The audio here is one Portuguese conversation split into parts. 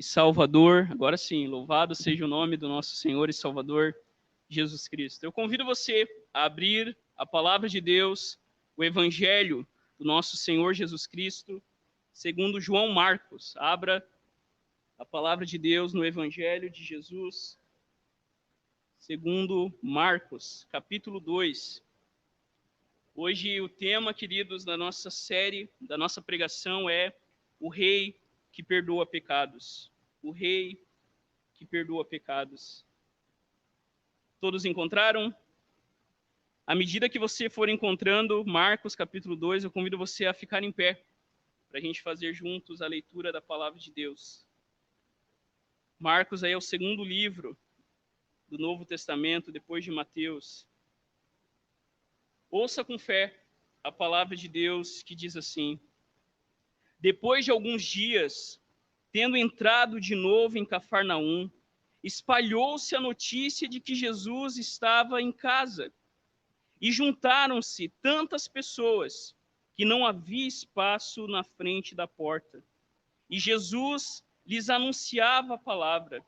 e Salvador. Agora sim, louvado seja o nome do nosso Senhor e Salvador Jesus Cristo. Eu convido você a abrir a palavra de Deus, o Evangelho do nosso Senhor Jesus Cristo, segundo João Marcos. Abra a palavra de Deus no Evangelho de Jesus, segundo Marcos, capítulo 2. Hoje o tema, queridos, da nossa série, da nossa pregação é o Rei que perdoa pecados. O Rei que perdoa pecados. Todos encontraram? À medida que você for encontrando Marcos capítulo 2, eu convido você a ficar em pé, para a gente fazer juntos a leitura da palavra de Deus. Marcos aí é o segundo livro do Novo Testamento, depois de Mateus. Ouça com fé a palavra de Deus que diz assim: depois de alguns dias, tendo entrado de novo em Cafarnaum, espalhou-se a notícia de que Jesus estava em casa. E juntaram-se tantas pessoas que não havia espaço na frente da porta. E Jesus lhes anunciava a palavra.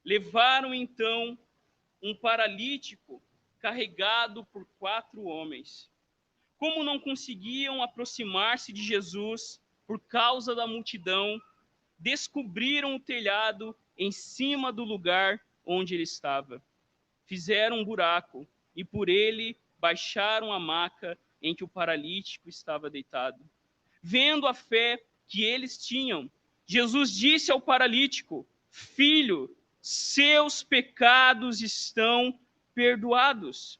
Levaram então um paralítico carregado por 4 homens. Como não conseguiam aproximar-se de Jesus por causa da multidão, descobriram o telhado em cima do lugar onde ele estava. Fizeram um buraco e por ele baixaram a maca em que o paralítico estava deitado. Vendo a fé que eles tinham, Jesus disse ao paralítico: filho, seus pecados estão perdoados.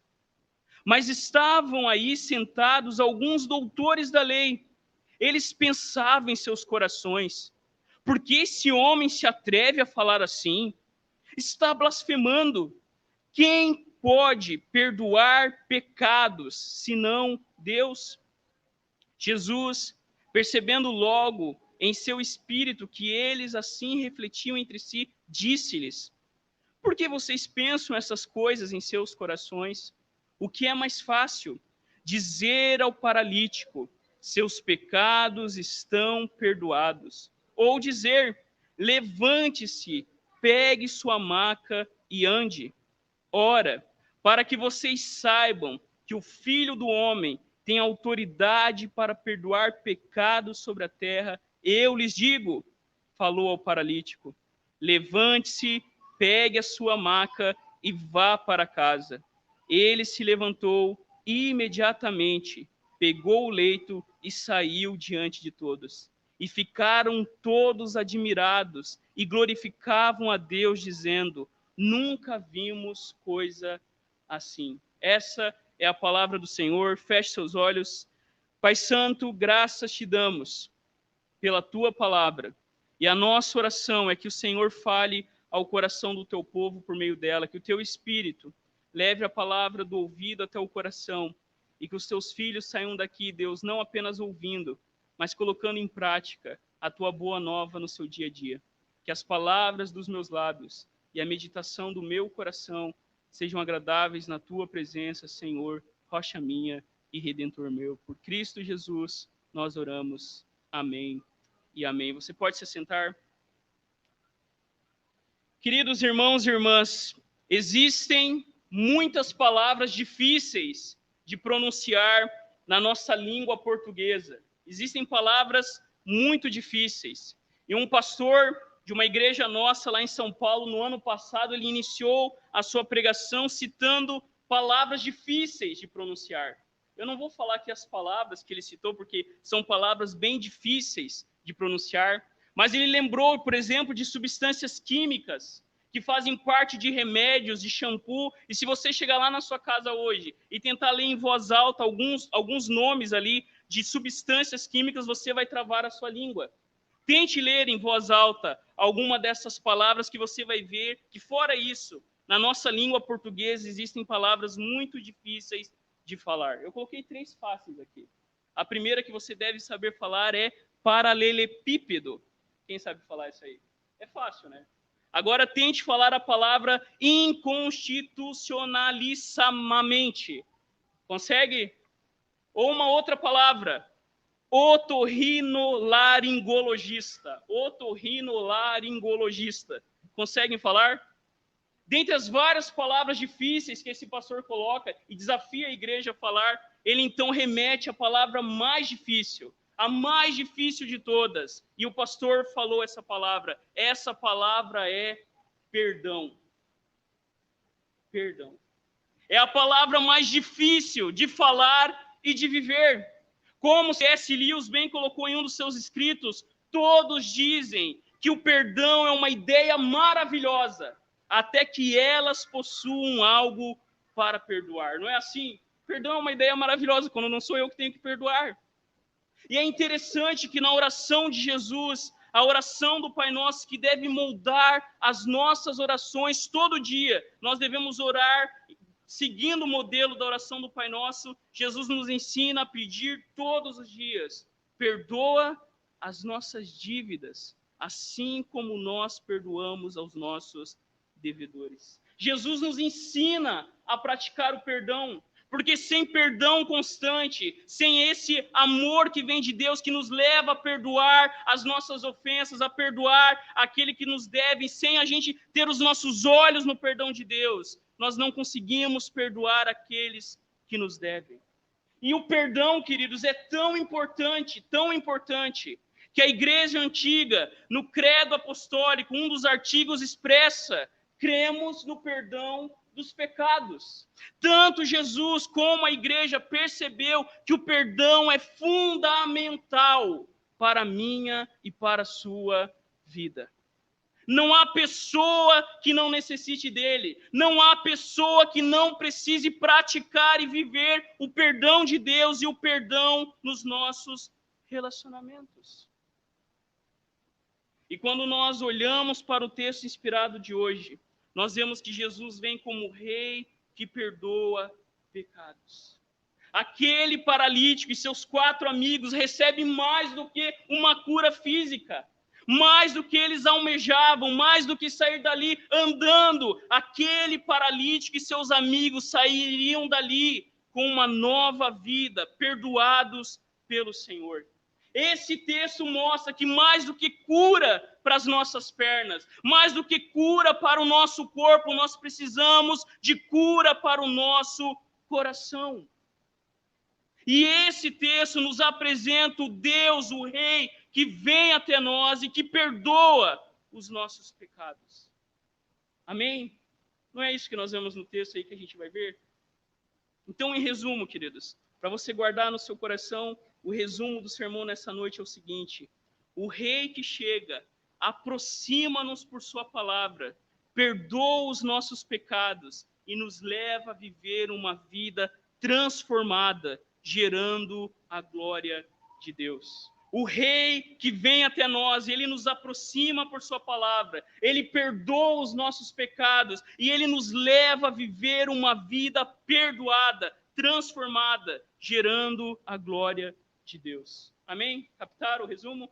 Mas estavam aí sentados alguns doutores da lei. Eles pensavam em seus corações: por que esse homem se atreve a falar assim? Está blasfemando. Quem pode perdoar pecados, senão Deus? Jesus, percebendo logo em seu espírito que eles assim refletiam entre si, disse-lhes: por que vocês pensam essas coisas em seus corações? O que é mais fácil? Dizer ao paralítico: seus pecados estão perdoados. Ou dizer: levante-se, pegue sua maca e ande. Ora, para que vocês saibam que o Filho do Homem tem autoridade para perdoar pecados sobre a terra, eu lhes digo, falou ao paralítico: levante-se, pegue a sua maca e vá para casa. Ele se levantou e imediatamente pegou o leito e saiu diante de todos. E ficaram todos admirados e glorificavam a Deus, dizendo: nunca vimos coisa assim. Essa é a palavra do Senhor. Feche seus olhos. Pai Santo, graças te damos pela tua palavra. E a nossa oração é que o Senhor fale ao coração do teu povo por meio dela, que o teu Espírito leve a palavra do ouvido até o coração e que os teus filhos saiam daqui, Deus, não apenas ouvindo, mas colocando em prática a tua boa nova no seu dia a dia. Que as palavras dos meus lábios e a meditação do meu coração sejam agradáveis na tua presença, Senhor, rocha minha e redentor meu. Por Cristo Jesus, nós oramos. Amém e amém. Você pode se sentar? Queridos irmãos e irmãs, existem muitas palavras difíceis de pronunciar na nossa língua portuguesa. Existem palavras muito difíceis. E um pastor de uma igreja nossa lá em São Paulo, no ano passado, ele iniciou a sua pregação citando palavras difíceis de pronunciar. Eu não vou falar aqui as palavras que ele citou, porque são palavras bem difíceis de pronunciar, mas ele lembrou, por exemplo, de substâncias químicas que fazem parte de remédios, de shampoo, e se você chegar lá na sua casa hoje e tentar ler em voz alta alguns nomes ali de substâncias químicas, você vai travar a sua língua. Tente ler em voz alta alguma dessas palavras que você vai ver que, fora isso, na nossa língua portuguesa existem palavras muito difíceis de falar. Eu coloquei 3 fáceis aqui. A primeira que você deve saber falar é paralelepípedo. Quem sabe falar isso aí? É fácil, né? Agora tente falar a palavra inconstitucionalissimamente. Consegue? Ou uma outra palavra, otorrinolaringologista. Otorrinolaringologista. Conseguem falar? Dentre as várias palavras difíceis que esse pastor coloca e desafia a igreja a falar, ele então remete à palavra mais difícil, a mais difícil de todas. E o pastor falou essa palavra. Essa palavra é perdão. Perdão. É a palavra mais difícil de falar e de viver. Como C.S. Lewis bem colocou em um dos seus escritos, todos dizem que o perdão é uma ideia maravilhosa, até que elas possuam algo para perdoar. Não é assim? Perdão é uma ideia maravilhosa, quando não sou eu que tenho que perdoar. E é interessante que na oração de Jesus, a oração do Pai Nosso, que deve moldar as nossas orações todo dia, nós devemos orar seguindo o modelo da oração do Pai Nosso. Jesus nos ensina a pedir todos os dias: perdoa as nossas dívidas, assim como nós perdoamos aos nossos devedores. Jesus nos ensina a praticar o perdão, porque sem perdão constante, sem esse amor que vem de Deus, que nos leva a perdoar as nossas ofensas, a perdoar aquele que nos deve, sem a gente ter os nossos olhos no perdão de Deus, nós não conseguimos perdoar aqueles que nos devem. E o perdão, queridos, é tão importante, que a igreja antiga, no credo apostólico, um dos artigos expressa: cremos no perdão dos pecados. Tanto Jesus como a igreja percebeu que o perdão é fundamental para a minha e para a sua vida. Não há pessoa que não necessite dele. Não há pessoa que não precise praticar e viver o perdão de Deus e o perdão nos nossos relacionamentos. E quando nós olhamos para o texto inspirado de hoje, nós vemos que Jesus vem como rei que perdoa pecados. Aquele paralítico e seus 4 amigos recebem mais do que uma cura física, mais do que eles almejavam, mais do que sair dali andando. Aquele paralítico e seus amigos sairiam dali com uma nova vida, perdoados pelo Senhor. Esse texto mostra que mais do que cura para as nossas pernas, mais do que cura para o nosso corpo, nós precisamos de cura para o nosso coração. E esse texto nos apresenta o Deus, o Rei, que vem até nós e que perdoa os nossos pecados. Amém? Não é isso que nós vemos no texto aí que a gente vai ver? Então, em resumo, queridos, para você guardar no seu coração, o resumo do sermão nessa noite é o seguinte: o Rei que chega, aproxima-nos por sua palavra, perdoa os nossos pecados e nos leva a viver uma vida transformada, gerando a glória de Deus. O Rei que vem até nós, ele nos aproxima por sua palavra, ele perdoa os nossos pecados e ele nos leva a viver uma vida perdoada, transformada, gerando a glória de Deus. Amém? Captaram o resumo?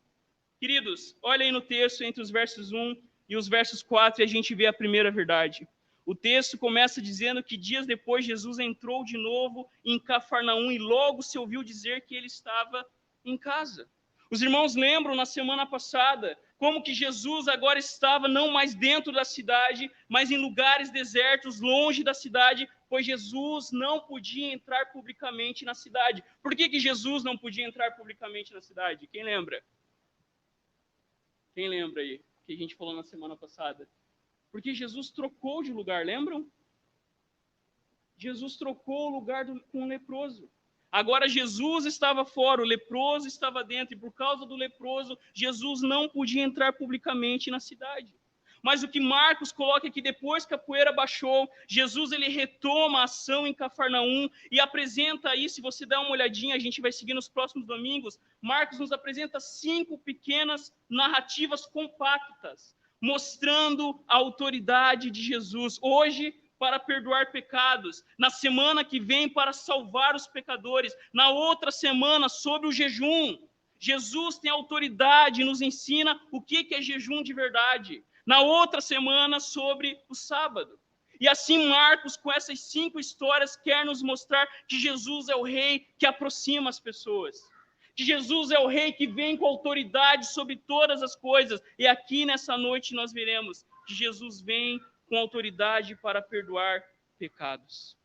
Queridos, olha aí no texto, entre os versos 1 e os versos 4, e a gente vê a primeira verdade. O texto começa dizendo que dias depois Jesus entrou de novo em Cafarnaum e logo se ouviu dizer que ele estava em casa. Os irmãos lembram na semana passada como que Jesus agora estava não mais dentro da cidade, mas em lugares desertos, longe da cidade, pois Jesus não podia entrar publicamente na cidade. Por que Jesus não podia entrar publicamente na cidade? Quem lembra? Quem lembra aí? Que a gente falou na semana passada. Porque Jesus trocou de lugar, lembram? Jesus trocou o lugar com o leproso. Agora Jesus estava fora, o leproso estava dentro, e por causa do leproso, Jesus não podia entrar publicamente na cidade. Mas o que Marcos coloca é que depois que a poeira baixou, Jesus ele retoma a ação em Cafarnaum e apresenta aí, se você der uma olhadinha, a gente vai seguir nos próximos domingos, Marcos nos apresenta 5 pequenas narrativas compactas, mostrando a autoridade de Jesus. Hoje, para perdoar pecados, na semana que vem para salvar os pecadores, na outra semana sobre o jejum. Jesus tem autoridade e nos ensina o que é jejum de verdade. Na outra semana sobre o sábado. E assim Marcos, com essas 5 histórias, quer nos mostrar que Jesus é o Rei que aproxima as pessoas. que Jesus é o rei que vem com autoridade sobre todas as coisas. E aqui nessa noite nós veremos que Jesus vem com autoridade para perdoar pecados.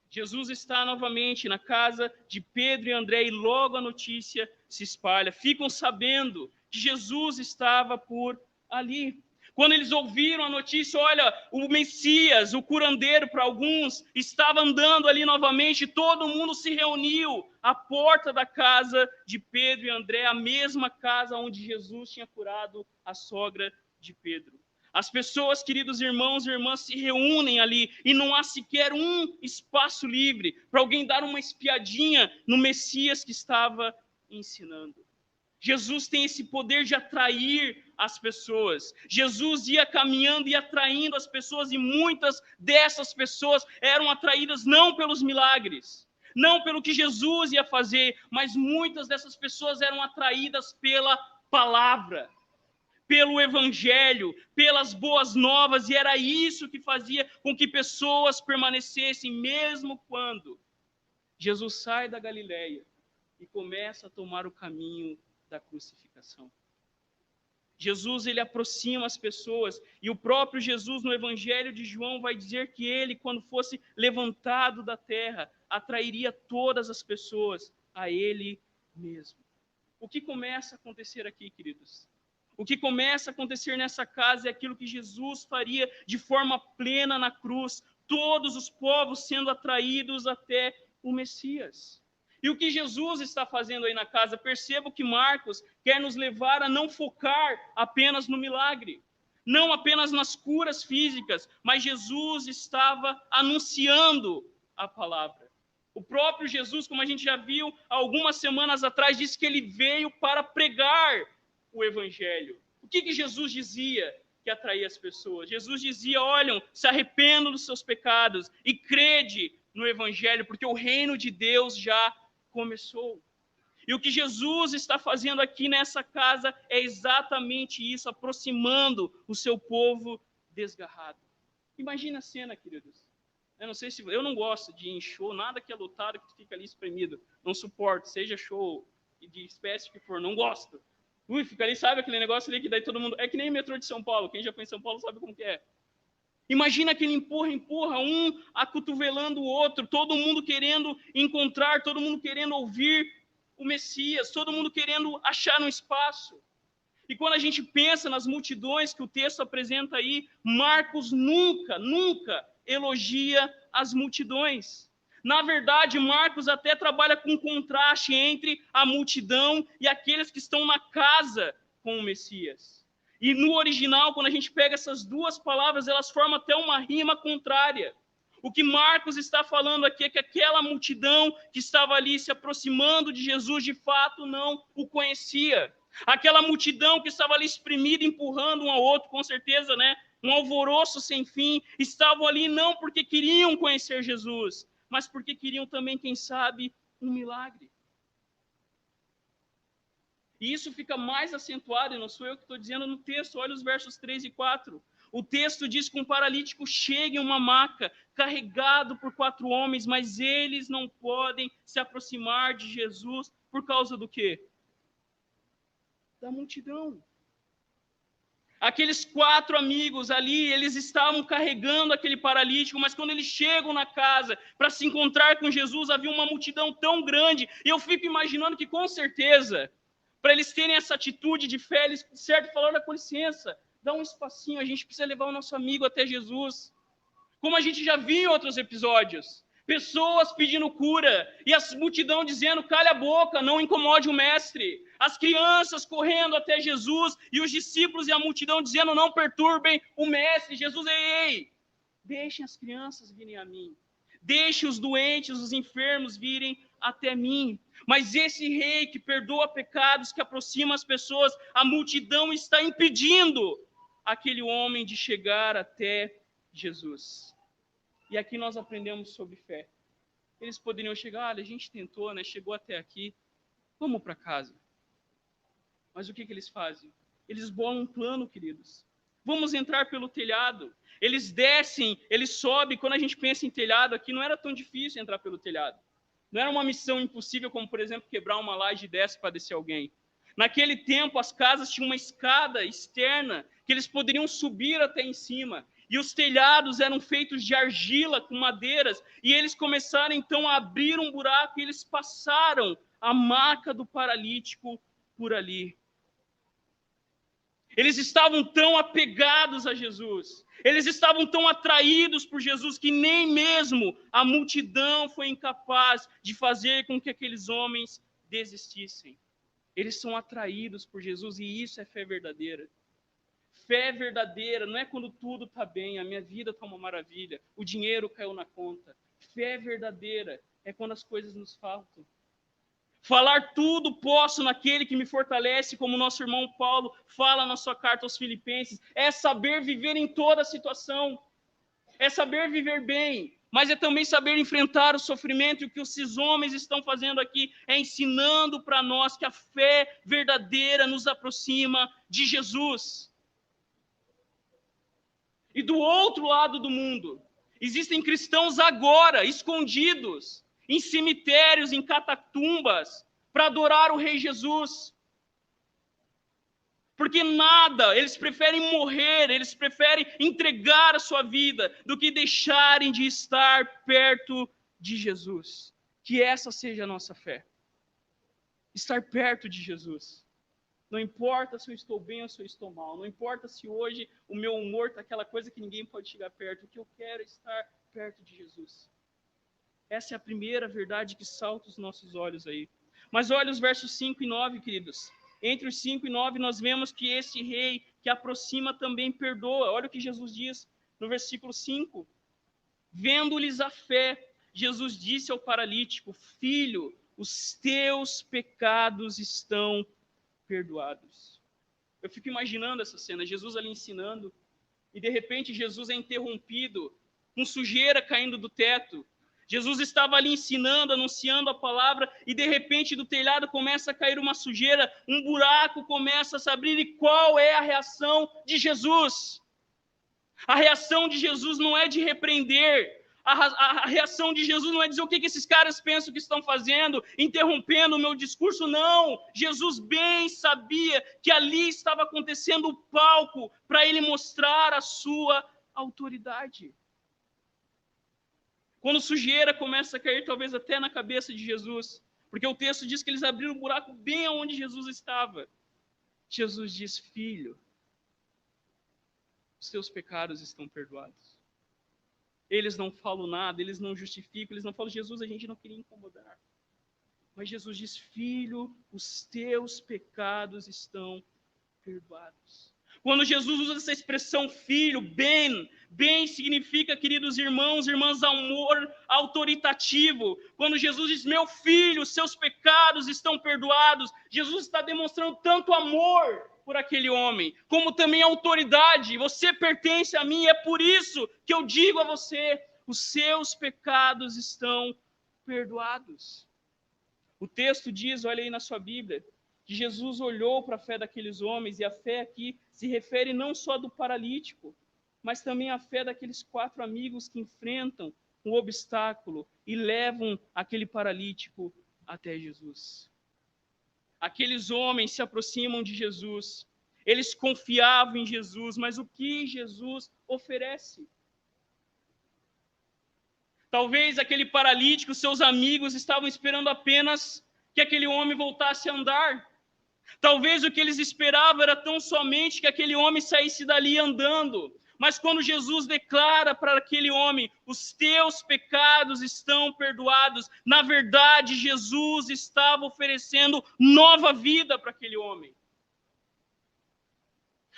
Jesus está novamente na casa de Pedro e André e logo a notícia se espalha. Ficam sabendo que Jesus estava por ali. Quando eles ouviram a notícia, olha, o Messias, o curandeiro para alguns, estava andando ali novamente, todo mundo se reuniu à porta da casa de Pedro e André, a mesma casa onde Jesus tinha curado a sogra de Pedro. As pessoas, queridos irmãos e irmãs, se reúnem ali e não há sequer um espaço livre para alguém dar uma espiadinha no Messias que estava ensinando. Jesus tem esse poder de atrair as pessoas. Jesus ia caminhando e atraindo as pessoas, e muitas dessas pessoas eram atraídas não pelos milagres, não pelo que Jesus ia fazer, mas muitas dessas pessoas eram atraídas pela palavra, pelo evangelho, pelas boas novas, e era isso que fazia com que pessoas permanecessem, mesmo quando Jesus sai da Galileia e começa a tomar o caminho da crucificação. Jesus, ele aproxima as pessoas, e o próprio Jesus no Evangelho de João vai dizer que ele, quando fosse levantado da terra, atrairia todas as pessoas a ele mesmo. O que começa a acontecer aqui, queridos? O que começa a acontecer nessa casa é aquilo que Jesus faria de forma plena na cruz, todos os povos sendo atraídos até o Messias. E o que Jesus está fazendo aí na casa? Perceba que Marcos quer nos levar a não focar apenas no milagre, não apenas nas curas físicas, mas Jesus estava anunciando a palavra. O próprio Jesus, como a gente já viu algumas semanas atrás, disse que ele veio para pregar o evangelho. O que Jesus dizia que atraía as pessoas? Jesus dizia, olham, se arrependam dos seus pecados e crede no evangelho, porque o reino de Deus já começou. E o que Jesus está fazendo aqui nessa casa é exatamente isso, aproximando o seu povo desgarrado. Imagina a cena, queridos. Eu não sei se eu não gosto de ir em show, nada que é lotado que fica ali espremido. Não suporto, seja show de espécie que for, não gosto. Fica ali, sabe aquele negócio ali que daí todo mundo... É que nem o metrô de São Paulo, quem já foi em São Paulo sabe como que é. Imagina aquele empurra, um acotovelando o outro, todo mundo querendo encontrar, todo mundo querendo ouvir o Messias, todo mundo querendo achar um espaço. E quando a gente pensa nas multidões que o texto apresenta aí, Marcos nunca elogia as multidões. Na verdade, Marcos até trabalha com contraste entre a multidão e aqueles que estão na casa com o Messias. E no original, quando a gente pega essas duas palavras, elas formam até uma rima contrária. O que Marcos está falando aqui é que aquela multidão que estava ali se aproximando de Jesus, de fato não o conhecia. Aquela multidão que estava ali espremida, empurrando um ao outro, com certeza, né? Um alvoroço sem fim, estavam ali não porque queriam conhecer Jesus, mas porque queriam também, quem sabe, um milagre. E isso fica mais acentuado, e não sou eu que estou dizendo no texto, olha os versos 3 e 4. O texto diz que um paralítico chega em uma maca, carregado por 4 homens, mas eles não podem se aproximar de Jesus por causa do quê? Da multidão. Aqueles 4 amigos ali, eles estavam carregando aquele paralítico, mas quando eles chegam na casa para se encontrar com Jesus, havia uma multidão tão grande, e eu fico imaginando que com certeza, para eles terem essa atitude de fé, eles certo falaram, com licença, dá um espacinho, a gente precisa levar o nosso amigo até Jesus. Como a gente já viu em outros episódios, pessoas pedindo cura, e a multidão dizendo, cale a boca, não incomode o mestre. As crianças correndo até Jesus, e os discípulos e a multidão dizendo, não perturbem o mestre. Jesus, ei, deixem as crianças virem a mim. Deixe os doentes, os enfermos virem até mim. Mas esse rei que perdoa pecados, que aproxima as pessoas, a multidão está impedindo aquele homem de chegar até Jesus. E aqui nós aprendemos sobre fé. Eles poderiam chegar, olha, a gente tentou, né? Chegou até aqui, vamos para casa. Mas o que eles fazem? Eles bolam um plano, queridos. Vamos entrar pelo telhado. Eles descem, eles sobem. Quando a gente pensa em telhado aqui, não era tão difícil entrar pelo telhado. Não era uma missão impossível, como, por exemplo, quebrar uma laje dessa para descer alguém. Naquele tempo, as casas tinham uma escada externa que eles poderiam subir até em cima. E os telhados eram feitos de argila com madeiras. E eles começaram, então, a abrir um buraco e eles passaram a maca do paralítico por ali. Eles estavam tão apegados a Jesus, eles estavam tão atraídos por Jesus, que nem mesmo a multidão foi incapaz de fazer com que aqueles homens desistissem. Eles são atraídos por Jesus e isso é fé verdadeira. Fé verdadeira não é quando tudo está bem, a minha vida está uma maravilha, o dinheiro caiu na conta. Fé verdadeira é quando as coisas nos faltam. Falar tudo posso naquele que me fortalece, como nosso irmão Paulo fala na sua carta aos Filipenses, é saber viver em toda situação, é saber viver bem, mas é também saber enfrentar o sofrimento, e o que esses homens estão fazendo aqui é ensinando para nós que a fé verdadeira nos aproxima de Jesus. E do outro lado do mundo, existem cristãos agora, escondidos, em cemitérios, em catatumbas, para adorar o Rei Jesus. Porque nada, eles preferem morrer, eles preferem entregar a sua vida, do que deixarem de estar perto de Jesus. Que essa seja a nossa fé. Estar perto de Jesus. Não importa se eu estou bem ou se eu estou mal, não importa se hoje o meu humor está aquela coisa que ninguém pode chegar perto, o que eu quero é estar perto de Jesus. Essa é a primeira verdade que salta os nossos olhos aí. Mas olha os versos 5 e 9, queridos. Entre os 5 e 9, nós vemos que esse rei que aproxima também perdoa. Olha o que Jesus diz no versículo 5. Vendo-lhes a fé, Jesus disse ao paralítico: Filho, os teus pecados estão perdoados. Eu fico imaginando essa cena, Jesus ali ensinando, e de repente Jesus é interrompido, com sujeira caindo do teto. Jesus estava ali ensinando, anunciando a palavra, e de repente do telhado começa a cair uma sujeira, um buraco começa a se abrir, e qual é a reação de Jesus? A reação de Jesus não é de repreender, a reação de Jesus não é dizer o que esses caras pensam que estão fazendo, interrompendo o meu discurso, não. Jesus bem sabia que ali estava acontecendo o palco para ele mostrar a sua autoridade. Quando sujeira começa a cair, talvez até na cabeça de Jesus, porque o texto diz que eles abriram um buraco bem onde Jesus estava. Jesus diz: Filho, os teus pecados estão perdoados. Eles não falam nada, eles não justificam, eles não falam: Jesus, a gente não queria incomodar. Mas Jesus diz: Filho, os teus pecados estão perdoados. Quando Jesus usa essa expressão filho, bem significa, queridos irmãos, irmãs, amor autoritativo. Quando Jesus diz: meu filho, seus pecados estão perdoados, Jesus está demonstrando tanto amor por aquele homem, como também autoridade. Você pertence a mim, é por isso que eu digo a você: os seus pecados estão perdoados. O texto diz, olha aí na sua Bíblia, que Jesus olhou para a fé daqueles homens, e a fé aqui se refere não só do paralítico, mas também à fé daqueles 4 amigos que enfrentam um obstáculo e levam aquele paralítico até Jesus. Aqueles homens se aproximam de Jesus, eles confiavam em Jesus, mas o que Jesus oferece? Talvez aquele paralítico, seus amigos estavam esperando apenas que aquele homem voltasse a andar. Talvez o que eles esperavam era tão somente que aquele homem saísse dali andando. Mas quando Jesus declara para aquele homem: os teus pecados estão perdoados, na verdade Jesus estava oferecendo nova vida para aquele homem.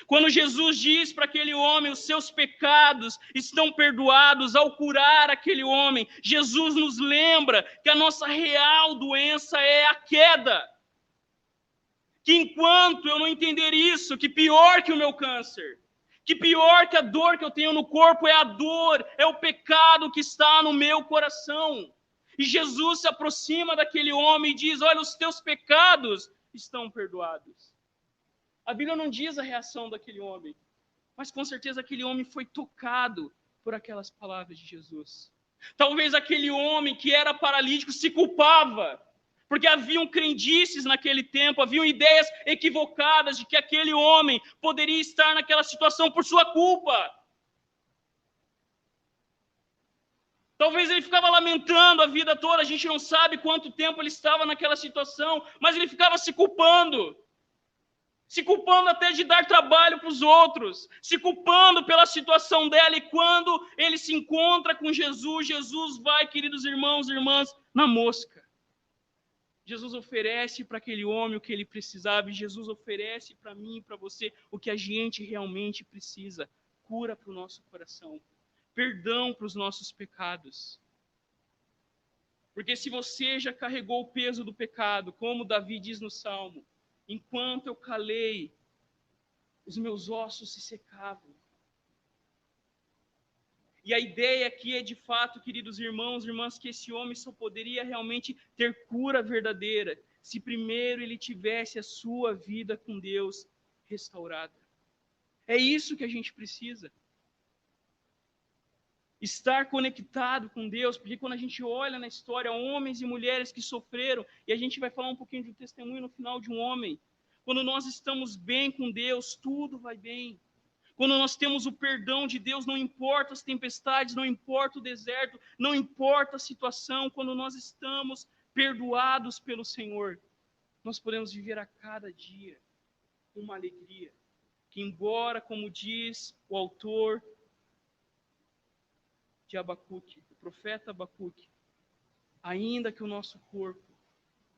Quando Jesus diz para aquele homem: os seus pecados estão perdoados, ao curar aquele homem, Jesus nos lembra que a nossa real doença é a queda. Que enquanto eu não entender isso, que pior que o meu câncer, que pior que a dor que eu tenho no corpo é a dor, é o pecado que está no meu coração. E Jesus se aproxima daquele homem e diz: olha, os teus pecados estão perdoados. A Bíblia não diz a reação daquele homem, mas com certeza aquele homem foi tocado por aquelas palavras de Jesus. Talvez aquele homem que era paralítico se culpava, porque haviam crendices naquele tempo, haviam ideias equivocadas de que aquele homem poderia estar naquela situação por sua culpa. Talvez ele ficava lamentando a vida toda, a gente não sabe quanto tempo ele estava naquela situação, mas ele ficava se culpando até de dar trabalho para os outros, se culpando pela situação dela, e quando ele se encontra com Jesus, Jesus vai, queridos irmãos e irmãs, na mosca. Jesus oferece para aquele homem o que ele precisava, e Jesus oferece para mim e para você o que a gente realmente precisa: cura para o nosso coração, perdão para os nossos pecados. Porque se você já carregou o peso do pecado, como Davi diz no Salmo, enquanto eu calei, os meus ossos se secavam. E a ideia aqui é, de fato, queridos irmãos e irmãs, que esse homem só poderia realmente ter cura verdadeira se primeiro ele tivesse a sua vida com Deus restaurada. É isso que a gente precisa. Estar conectado com Deus, porque quando a gente olha na história, homens e mulheres que sofreram, e a gente vai falar um pouquinho de um testemunho no final de um homem, quando nós estamos bem com Deus, tudo vai bem. Quando nós temos o perdão de Deus, não importa as tempestades, não importa o deserto, não importa a situação, quando nós estamos perdoados pelo Senhor, nós podemos viver a cada dia com uma alegria, que embora, como diz o autor de Abacuque, o profeta Abacuque, ainda que o nosso corpo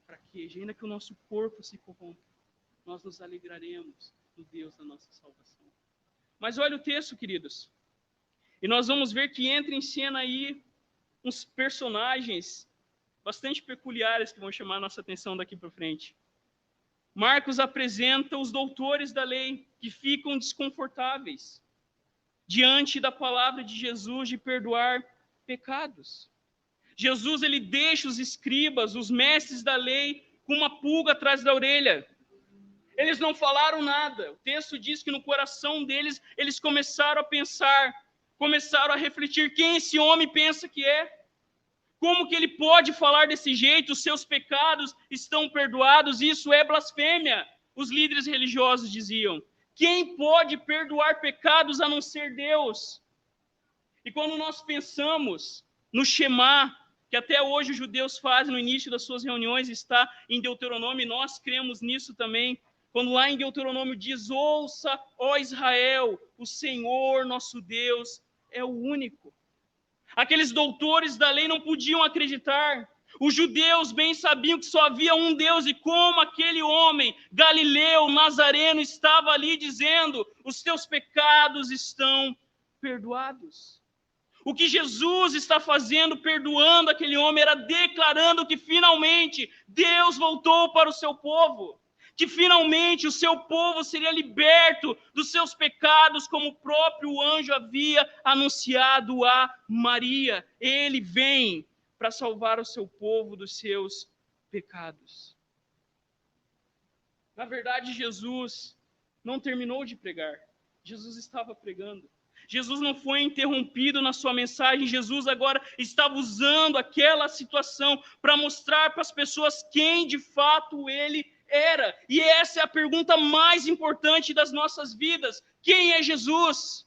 fraqueje, ainda que o nosso corpo se corrompa, nós nos alegraremos no Deus da nossa salvação. Mas olha o texto, queridos, e nós vamos ver que entra em cena aí uns personagens bastante peculiares que vão chamar a nossa atenção daqui para frente. Marcos apresenta os doutores da lei, que ficam desconfortáveis diante da palavra de Jesus de perdoar pecados. Jesus, ele deixa os escribas, os mestres da lei, com uma pulga atrás da orelha. Eles não falaram nada. O texto diz que no coração deles, eles começaram a pensar, começaram a refletir: quem esse homem pensa que é? Como que ele pode falar desse jeito? Os seus pecados estão perdoados, isso é blasfêmia, os líderes religiosos diziam. Quem pode perdoar pecados a não ser Deus? E quando nós pensamos no Shema, que até hoje os judeus fazem no início das suas reuniões, está em Deuteronômio, e nós cremos nisso também. Quando lá em Deuteronômio diz: ouça, ó Israel, o Senhor nosso Deus é o único. Aqueles doutores da lei não podiam acreditar. Os judeus bem sabiam que só havia um Deus, e como aquele homem, Galileu, Nazareno, estava ali dizendo: os teus pecados estão perdoados. O que Jesus está fazendo, perdoando aquele homem, era declarando que finalmente Deus voltou para o seu povo. Que finalmente o seu povo seria liberto dos seus pecados, como o próprio anjo havia anunciado a Maria. Ele vem para salvar o seu povo dos seus pecados. Na verdade, Jesus não terminou de pregar. Jesus estava pregando. Jesus não foi interrompido na sua mensagem. Jesus agora estava usando aquela situação para mostrar para as pessoas quem de fato ele era. E essa é a pergunta mais importante das nossas vidas: quem é Jesus?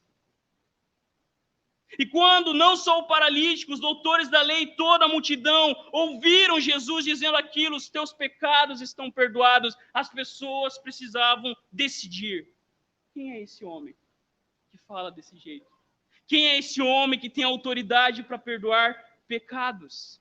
E quando não só o paralítico, os doutores da lei, toda a multidão ouviram Jesus dizendo aquilo: os teus pecados estão perdoados, as pessoas precisavam decidir: quem é esse homem que fala desse jeito? Quem é esse homem que tem autoridade para perdoar pecados?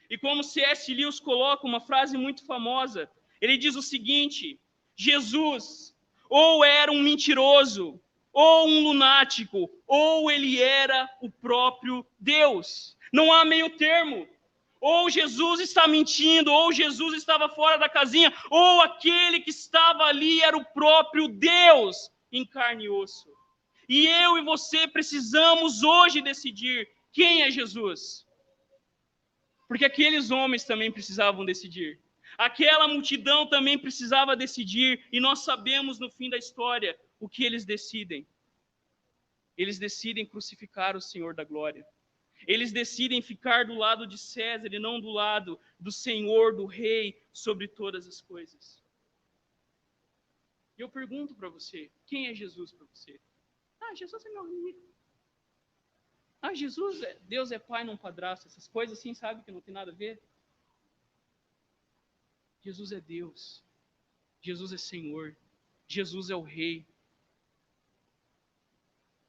E como C.S. Lewis coloca uma frase muito famosa, ele diz o seguinte: Jesus ou era um mentiroso, ou um lunático, ou ele era o próprio Deus. Não há meio termo. Ou Jesus está mentindo, ou Jesus estava fora da casinha, ou aquele que estava ali era o próprio Deus em carne e osso. E eu e você precisamos hoje decidir quem é Jesus. Porque aqueles homens também precisavam decidir. Aquela multidão também precisava decidir. E nós sabemos no fim da história o que eles decidem. Eles decidem crucificar o Senhor da glória. Eles decidem ficar do lado de César e não do lado do Senhor, do Rei, sobre todas as coisas. E eu pergunto para você, quem é Jesus para você? Jesus é meu amigo. Jesus, Deus é pai, não padrasto. Essas coisas assim, sabe, que não tem nada a ver. Jesus é Deus. Jesus é Senhor. Jesus é o Rei.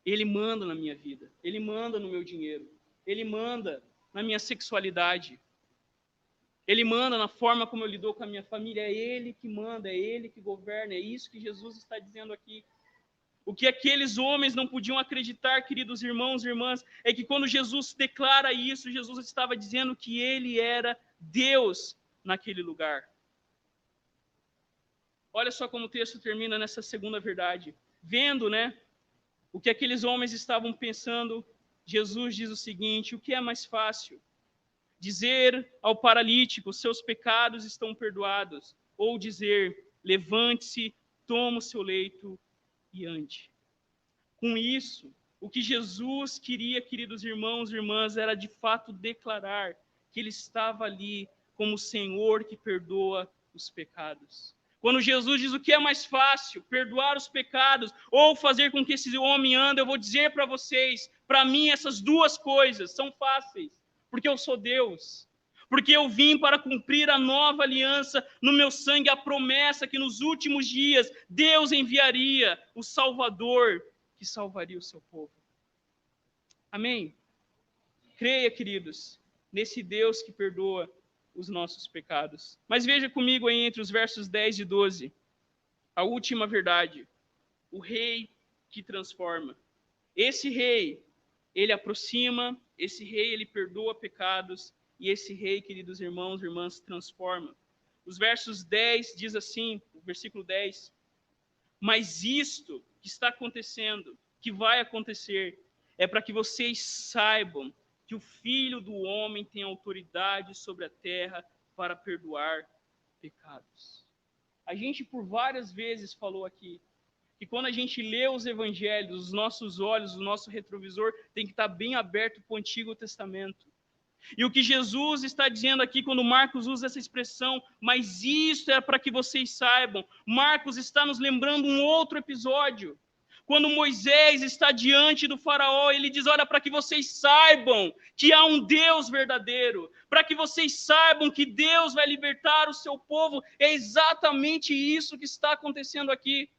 Ele manda na minha vida. Ele manda no meu dinheiro. Ele manda na minha sexualidade. Ele manda na forma como eu lido com a minha família. É Ele que manda, é Ele que governa. É isso que Jesus está dizendo aqui. O que aqueles homens não podiam acreditar, queridos irmãos e irmãs, é que quando Jesus declara isso, Jesus estava dizendo que Ele era Deus naquele lugar. Olha só como o texto termina nessa segunda verdade. Vendo, o que aqueles homens estavam pensando, Jesus diz o seguinte: o que é mais fácil? Dizer ao paralítico, seus pecados estão perdoados, ou dizer, levante-se, toma o seu leito e ande. Com isso, o que Jesus queria, queridos irmãos e irmãs, era de fato declarar que Ele estava ali como o Senhor que perdoa os pecados. Quando Jesus diz o que é mais fácil, perdoar os pecados ou fazer com que esse homem ande, eu vou dizer para vocês, para mim essas duas coisas são fáceis, porque eu sou Deus. Porque eu vim para cumprir a nova aliança no meu sangue, a promessa que nos últimos dias Deus enviaria o Salvador que salvaria o seu povo. Amém? Creia, queridos, nesse Deus que perdoa os nossos pecados. Mas veja comigo aí entre os versos 10 e 12, a última verdade. O Rei que transforma. Esse Rei, Ele aproxima, esse Rei, Ele perdoa pecados, e esse Rei, queridos irmãos e irmãs, transforma. Os versos 10 diz assim, o versículo 10, mas isto que está acontecendo, que vai acontecer, é para que vocês saibam que o Filho do Homem tem autoridade sobre a terra para perdoar pecados. A gente por várias vezes falou aqui que quando a gente lê os evangelhos, os nossos olhos, o nosso retrovisor tem que estar bem aberto para o Antigo Testamento. E o que Jesus está dizendo aqui, quando Marcos usa essa expressão, mas isso é para que vocês saibam, Marcos está nos lembrando um outro episódio. Quando Moisés está diante do faraó, ele diz, olha, para que vocês saibam que há um Deus verdadeiro, para que vocês saibam que Deus vai libertar o seu povo, é exatamente isso que está acontecendo aqui.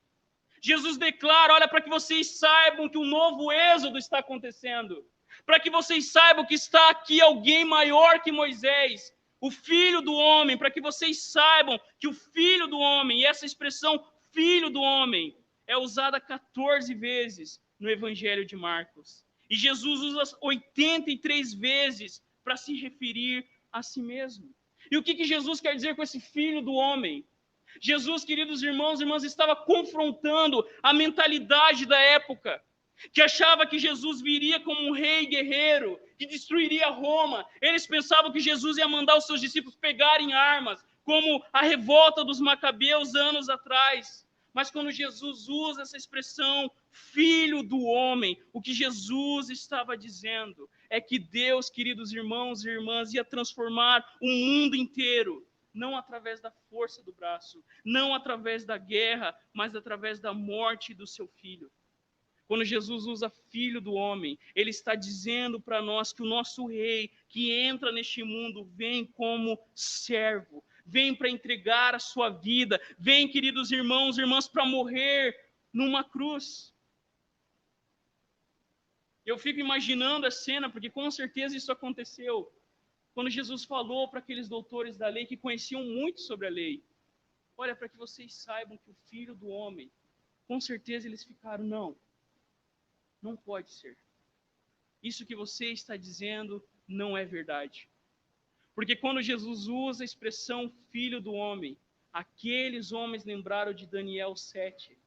Jesus declara, olha, para que vocês saibam que um novo êxodo está acontecendo, para que vocês saibam que está aqui alguém maior que Moisés, o Filho do Homem, para que vocês saibam que o Filho do Homem, e essa expressão Filho do Homem, é usada 14 vezes no Evangelho de Marcos. E Jesus usa 83 vezes para se referir a si mesmo. E o que Jesus quer dizer com esse Filho do Homem? Jesus, queridos irmãos e irmãs, estava confrontando a mentalidade da época, que achava que Jesus viria como um rei guerreiro, que destruiria Roma. Eles pensavam que Jesus ia mandar os seus discípulos pegarem armas, como a revolta dos macabeus anos atrás. Mas quando Jesus usa essa expressão, Filho do Homem, o que Jesus estava dizendo é que Deus, queridos irmãos e irmãs, ia transformar o mundo inteiro, não através da força do braço, não através da guerra, mas através da morte do seu Filho. Quando Jesus usa Filho do Homem, Ele está dizendo para nós que o nosso Rei, que entra neste mundo, vem como servo, vem para entregar a sua vida, vem, queridos irmãos e irmãs, para morrer numa cruz. Eu fico imaginando a cena, porque com certeza isso aconteceu, quando Jesus falou para aqueles doutores da lei que conheciam muito sobre a lei, olha, para que vocês saibam que o Filho do Homem, com certeza eles ficaram, não pode ser. Isso que você está dizendo não é verdade. Porque quando Jesus usa a expressão Filho do Homem, aqueles homens lembraram de Daniel 7.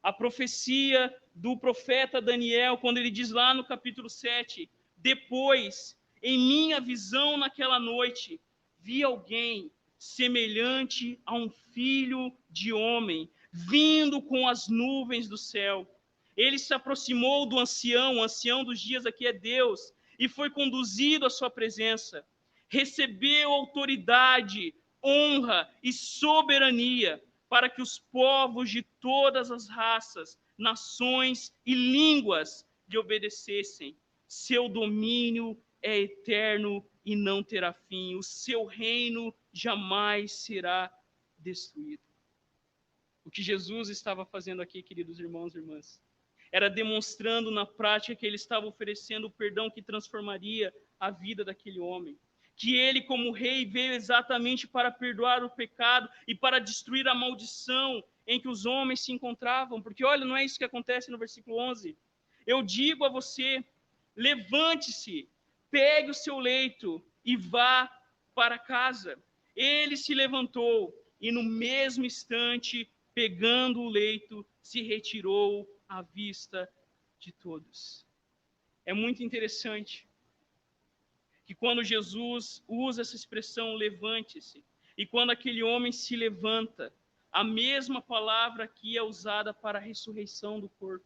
A profecia do profeta Daniel, quando ele diz lá no capítulo 7, depois, em minha visão naquela noite, vi alguém semelhante a um filho de homem, vindo com as nuvens do céu. Ele se aproximou do ancião, o ancião dos dias aqui é Deus, e foi conduzido à sua presença. Recebeu autoridade, honra e soberania para que os povos de todas as raças, nações e línguas lhe obedecessem. Seu domínio é eterno e não terá fim. O seu reino jamais será destruído. O que Jesus estava fazendo aqui, queridos irmãos e irmãs, era demonstrando na prática que ele estava oferecendo o perdão que transformaria a vida daquele homem. Que ele, como rei, veio exatamente para perdoar o pecado e para destruir a maldição em que os homens se encontravam. Porque, olha, não é isso que acontece no versículo 11. Eu digo a você, levante-se, pegue o seu leito e vá para casa. Ele se levantou e no mesmo instante, pegando o leito, se retirou à vista de todos. É muito interessante que quando Jesus usa essa expressão levante-se, e quando aquele homem se levanta, a mesma palavra aqui é usada para a ressurreição do corpo.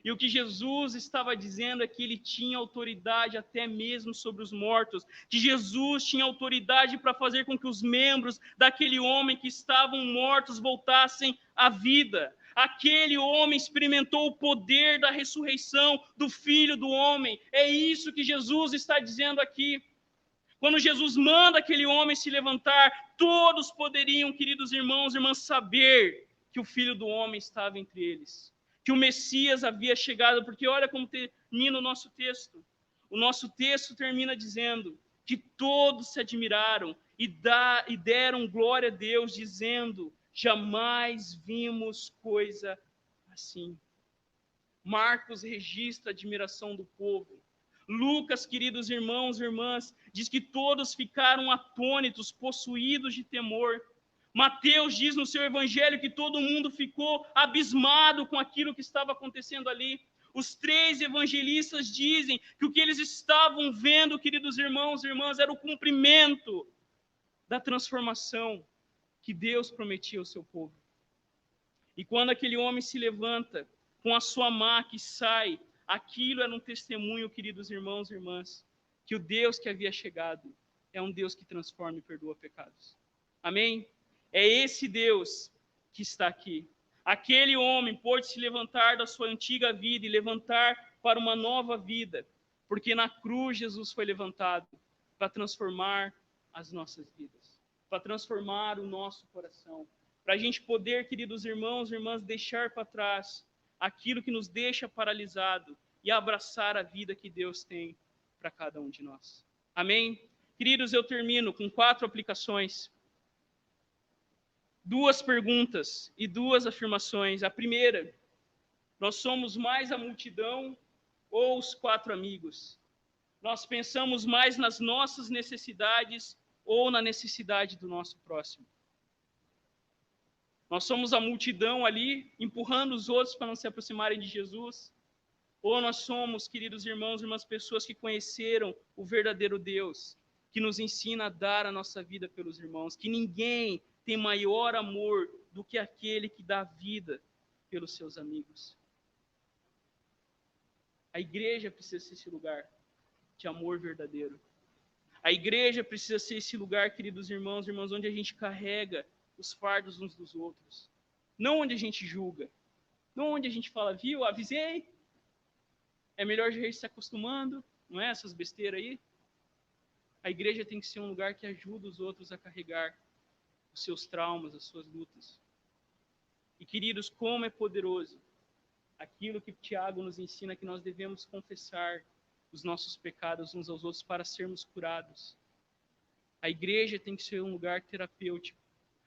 E o que Jesus estava dizendo é que ele tinha autoridade até mesmo sobre os mortos, que Jesus tinha autoridade para fazer com que os membros daquele homem que estavam mortos voltassem à vida. Aquele homem experimentou o poder da ressurreição do Filho do Homem. É isso que Jesus está dizendo aqui. Quando Jesus manda aquele homem se levantar, todos poderiam, queridos irmãos e irmãs, saber que o Filho do Homem estava entre eles, que o Messias havia chegado, porque olha como termina o nosso texto. O nosso texto termina dizendo que todos se admiraram e deram glória a Deus, dizendo, jamais vimos coisa assim. Marcos registra a admiração do povo. Lucas, queridos irmãos e irmãs, diz que todos ficaram atônitos, possuídos de temor. Mateus diz no seu evangelho que todo mundo ficou abismado com aquilo que estava acontecendo ali. Os três evangelistas dizem que o que eles estavam vendo, queridos irmãos e irmãs, era o cumprimento da transformação que Deus prometia ao seu povo. E quando aquele homem se levanta com a sua maca e sai, aquilo era um testemunho, queridos irmãos e irmãs, que o Deus que havia chegado é um Deus que transforma e perdoa pecados. Amém? É esse Deus que está aqui. Aquele homem pôde se levantar da sua antiga vida e levantar para uma nova vida, porque na cruz Jesus foi levantado para transformar as nossas vidas, para transformar o nosso coração, para a gente poder, queridos irmãos e irmãs, deixar para trás aquilo que nos deixa paralisado e abraçar a vida que Deus tem para cada um de nós. Amém? Queridos, eu termino com 4 aplicações. 2 perguntas e 2 afirmações. A primeira, nós somos mais a multidão ou os 4 amigos? Nós pensamos mais nas nossas necessidades ou na necessidade do nosso próximo? Nós somos a multidão ali, empurrando os outros para não se aproximarem de Jesus? Ou nós somos, queridos irmãos e irmãs, pessoas que conheceram o verdadeiro Deus, que nos ensina a dar a nossa vida pelos irmãos, que ninguém tem maior amor do que aquele que dá vida pelos seus amigos. A igreja precisa ser esse lugar de amor verdadeiro. A igreja precisa ser esse lugar, queridos irmãos e irmãs, onde a gente carrega os fardos uns dos outros. Não onde a gente julga. Não onde a gente fala, viu, avisei. É melhor a gente se acostumando, não é? Essas besteiras aí. A igreja tem que ser um lugar que ajuda os outros a carregar os seus traumas, as suas lutas. E, queridos, como é poderoso aquilo que Tiago nos ensina, que nós devemos confessar os nossos pecados uns aos outros para sermos curados. A igreja tem que ser um lugar terapêutico,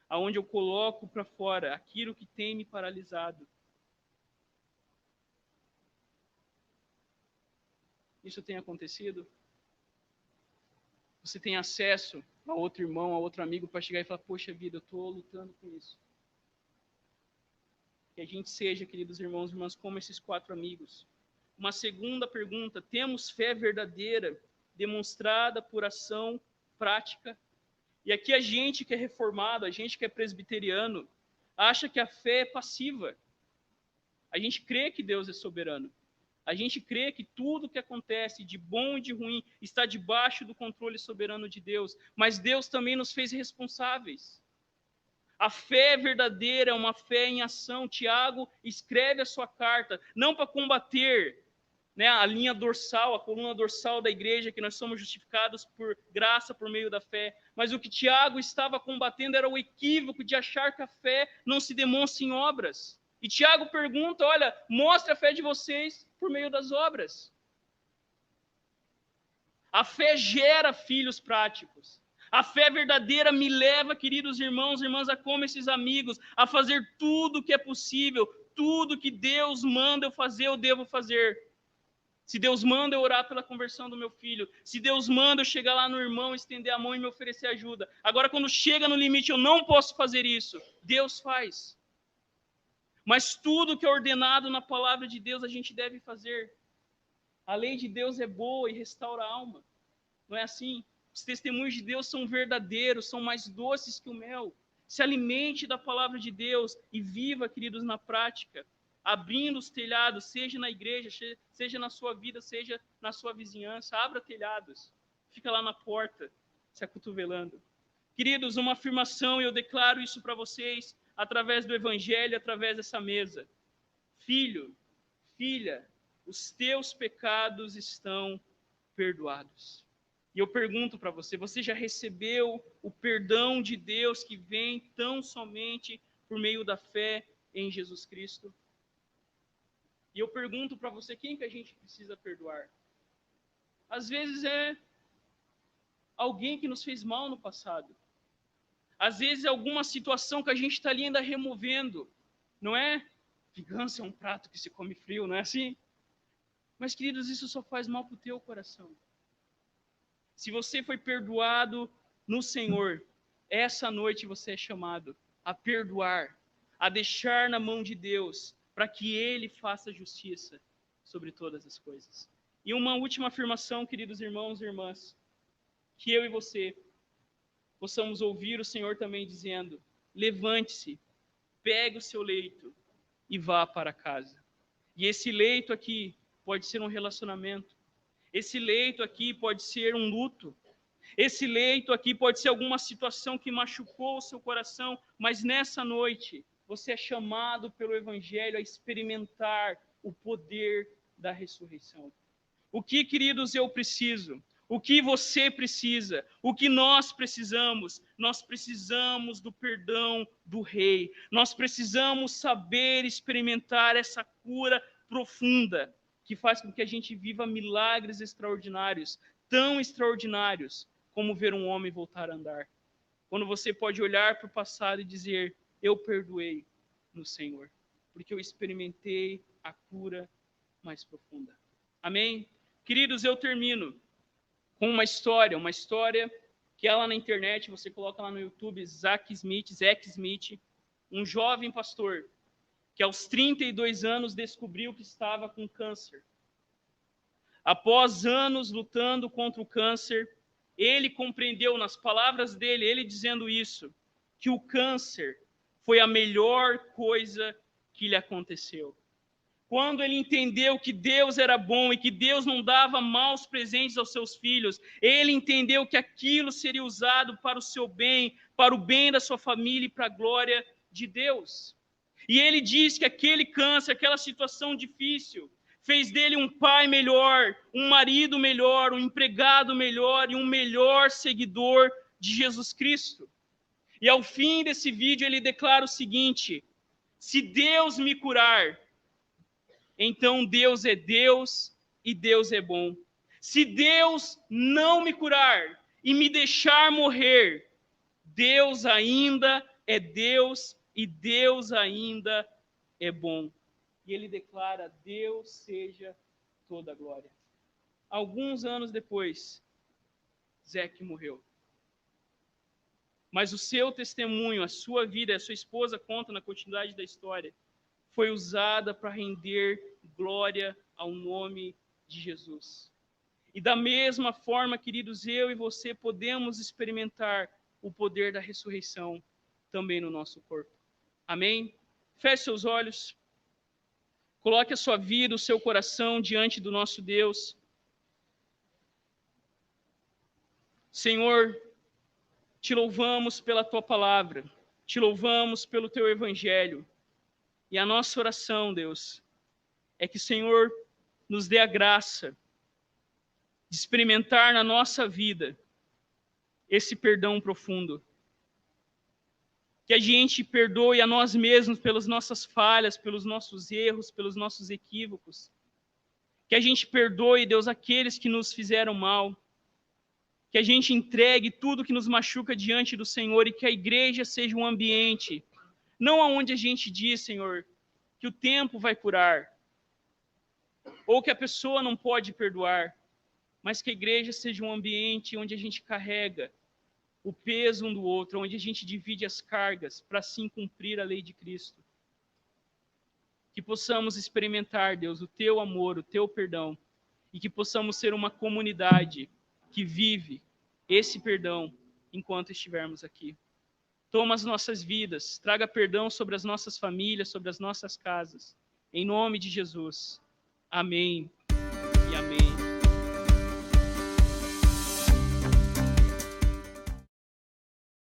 aonde eu coloco para fora aquilo que tem me paralisado. Isso tem acontecido? Você tem acesso a outro irmão, a outro amigo para chegar e falar, poxa vida, eu estou lutando com isso. Que a gente seja, queridos irmãos e irmãs, como esses 4 amigos. Uma segunda pergunta, temos fé verdadeira, demonstrada por ação prática? E aqui a gente que é reformado, a gente que é presbiteriano, acha que a fé é passiva. A gente crê que Deus é soberano. A gente crê que tudo que acontece, de bom e de ruim, está debaixo do controle soberano de Deus. Mas Deus também nos fez responsáveis. A fé verdadeira é uma fé em ação. Tiago escreve a sua carta, não para combater, né, a linha dorsal, a coluna dorsal da igreja, que nós somos justificados por graça por meio da fé. Mas o que Tiago estava combatendo era o equívoco de achar que a fé não se demonstra em obras. E Tiago pergunta, olha, mostre a fé de vocês por meio das obras. A fé gera filhos práticos. A fé verdadeira me leva, queridos irmãos e irmãs, a como esses amigos, a fazer tudo o que é possível, tudo que Deus manda eu fazer, eu devo fazer. Se Deus manda eu orar pela conversão do meu filho, se Deus manda eu chegar lá no irmão, estender a mão e me oferecer ajuda. Agora, quando chega no limite, eu não posso fazer isso. Deus faz. Mas tudo que é ordenado na palavra de Deus, a gente deve fazer. A lei de Deus é boa e restaura a alma. Não é assim? Os testemunhos de Deus são verdadeiros, são mais doces que o mel. Se alimente da palavra de Deus e viva, queridos, na prática. Abrindo os telhados, seja na igreja, seja na sua vida, seja na sua vizinhança. Abra telhados. Fica lá na porta, se acotovelando. Queridos, uma afirmação, e eu declaro isso para vocês, através do Evangelho, através dessa mesa. Filho, filha, os teus pecados estão perdoados. E eu pergunto para você, você já recebeu o perdão de Deus que vem tão somente por meio da fé em Jesus Cristo? E eu pergunto para você, quem que a gente precisa perdoar? Às vezes é alguém que nos fez mal no passado. Às vezes é alguma situação que a gente está ali ainda removendo. Não é? Vingança é um prato que se come frio, não é assim? Mas, queridos, isso só faz mal para o teu coração. Se você foi perdoado no Senhor, essa noite você é chamado a perdoar, a deixar na mão de Deus, para que Ele faça justiça sobre todas as coisas. E uma última afirmação, queridos irmãos e irmãs, que eu e você possamos ouvir o Senhor também dizendo: levante-se, pegue o seu leito e vá para casa. E esse leito aqui pode ser um relacionamento. Esse leito aqui pode ser um luto. Esse leito aqui pode ser alguma situação que machucou o seu coração, mas nessa noite você é chamado pelo Evangelho a experimentar o poder da ressurreição. O que, queridos, eu preciso? O que você precisa? O que nós precisamos? Nós precisamos do perdão do Rei. Nós precisamos saber experimentar essa cura profunda que faz com que a gente viva milagres extraordinários, tão extraordinários como ver um homem voltar a andar. Quando você pode olhar para o passado e dizer: eu perdoei no Senhor, porque eu experimentei a cura mais profunda. Amém? Queridos, eu termino com uma história que é lá na internet, você coloca lá no YouTube, Zack Smith, um jovem pastor, que aos 32 anos descobriu que estava com câncer. Após anos lutando contra o câncer, ele compreendeu, nas palavras dele, ele dizendo isso, que o câncer foi a melhor coisa que lhe aconteceu. Quando ele entendeu que Deus era bom e que Deus não dava maus presentes aos seus filhos, ele entendeu que aquilo seria usado para o seu bem, para o bem da sua família e para a glória de Deus. E ele diz que aquele câncer, aquela situação difícil, fez dele um pai melhor, um marido melhor, um empregado melhor e um melhor seguidor de Jesus Cristo. E ao fim desse vídeo ele declara o seguinte: se Deus me curar, então Deus é Deus e Deus é bom. Se Deus não me curar e me deixar morrer, Deus ainda é Deus e Deus ainda é bom. E ele declara: Deus seja toda a glória. Alguns anos depois, Zack morreu. Mas o seu testemunho, a sua vida, a sua esposa conta na continuidade da história, foi usada para render glória ao nome de Jesus. E da mesma forma, queridos, eu e você podemos experimentar o poder da ressurreição também no nosso corpo. Amém? Feche seus olhos. Coloque a sua vida, o seu coração diante do nosso Deus. Senhor, te louvamos pela tua palavra, te louvamos pelo teu evangelho. E a nossa oração, Deus, é que o Senhor nos dê a graça de experimentar na nossa vida esse perdão profundo. Que a gente perdoe a nós mesmos pelas nossas falhas, pelos nossos erros, pelos nossos equívocos. Que a gente perdoe, Deus, aqueles que nos fizeram mal. Que a gente entregue tudo que nos machuca diante do Senhor e que a igreja seja um ambiente, não aonde a gente diz, Senhor, que o tempo vai curar, ou que a pessoa não pode perdoar, mas que a igreja seja um ambiente onde a gente carrega o peso um do outro, onde a gente divide as cargas para assim cumprir a lei de Cristo. Que possamos experimentar, Deus, o teu amor, o teu perdão, e que possamos ser uma comunidade que vive esse perdão enquanto estivermos aqui. Toma as nossas vidas, traga perdão sobre as nossas famílias, sobre as nossas casas. Em nome de Jesus. Amém e amém.